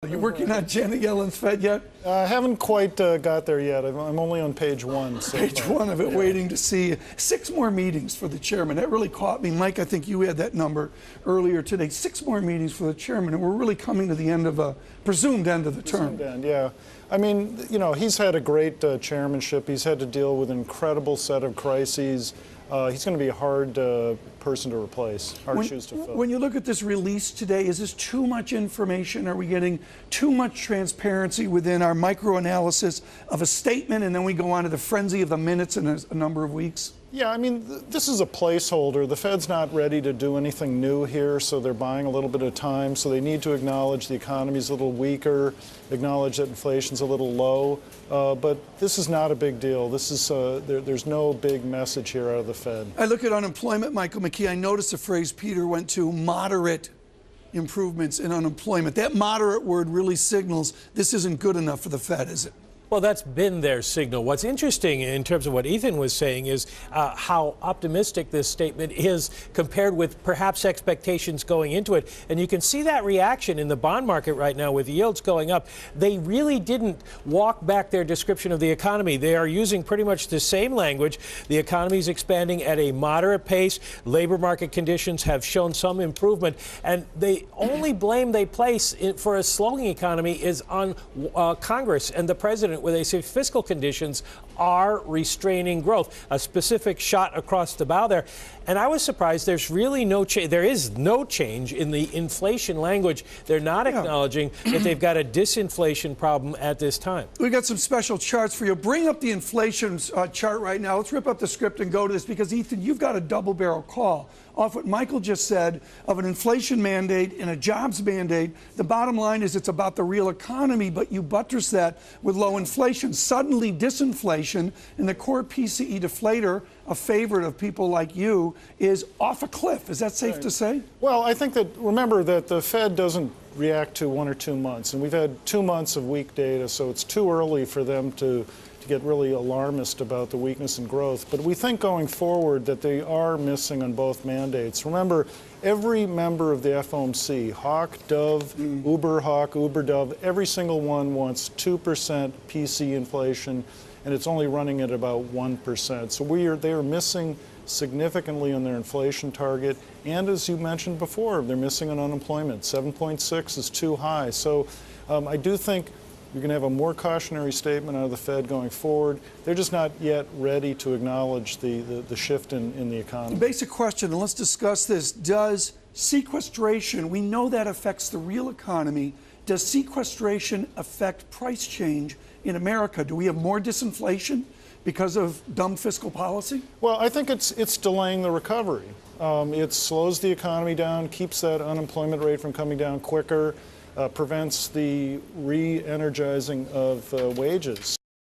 Are you working on Janet Yellen's Fed yet? I haven't quite got there yet. I'm only on page one. So page one of it, yeah. Waiting to see 6 more meetings for the chairman. That really caught me. Mike, I think you had that number earlier today. 6 more meetings for the chairman, and we're really coming to the end of a presumed end of the term. End, yeah. I mean, you know, he's had a great chairmanship. He's had to deal with an incredible set of crises. He's going to be a hard person to replace, hard shoes to fill. When you look at this release today, is this too much information? Are we getting too much transparency within our microanalysis of a statement, and then we go on to the frenzy of the minutes in a number of weeks? Yeah, I mean, this is a placeholder. The Fed's not ready to do anything new here, so they're buying a little bit of time. So they need to acknowledge the economy's a little weaker, acknowledge that inflation's a little low. But this is not a big deal. This is there's no big message here out of the Fed. I look at unemployment, Michael McKee. I noticed the phrase Peter went to, moderate improvements in unemployment. That moderate word really signals this isn't good enough for the Fed, is it? Well, that's been their signal. What's interesting in terms of what Ethan was saying is how optimistic this statement is compared with perhaps expectations going into it. And you can see that reaction in the bond market right now with yields going up. They really didn't walk back their description of the economy. They are using pretty much the same language. The economy is expanding at a moderate pace. Labor market conditions have shown some improvement. And the only blame they place for a slowing economy is on Congress and the president, where they say fiscal conditions are restraining growth. A specific shot across the bow there. And I was surprised there's really no change. There is no change in the inflation language. They're not acknowledging that they've got a disinflation problem at this time. We got some special charts for you. Bring up the inflation chart right now. Let's rip up the script and go to this because, Ethan, you've got a double-barrel call off what Michael just said of an inflation mandate and a jobs mandate. The bottom line is it's about the real economy, but you buttress that with low inflation. Suddenly disinflation and the core PCE deflator, a favorite of people like you, is off a cliff. Is that safe to say? Well, I think that, remember that the Fed doesn't react to 1 or 2 months, and we've had 2 months of weak data, so it's too early for them to get really alarmist about the weakness in growth. But we think going forward that they are missing on both mandates. Remember, every member of the FOMC, Hawk, Dove, Uber Hawk, Uber Dove, every single one wants 2% PC inflation, and it's only running at about 1%. So they are missing significantly on their inflation target. And as you mentioned before, they're missing on unemployment. 7.6 is too high. So I do think you're going to have a more cautionary statement out of the Fed going forward. They're just not yet ready to acknowledge the shift in the economy. Basic question, and let's discuss this. Does sequestration, we know that affects the real economy, does sequestration affect price change in America? Do we have more disinflation because of dumb fiscal policy? Well, I think it's delaying the recovery. It slows the economy down, keeps that unemployment rate from coming down quicker, prevents the re-energizing of wages.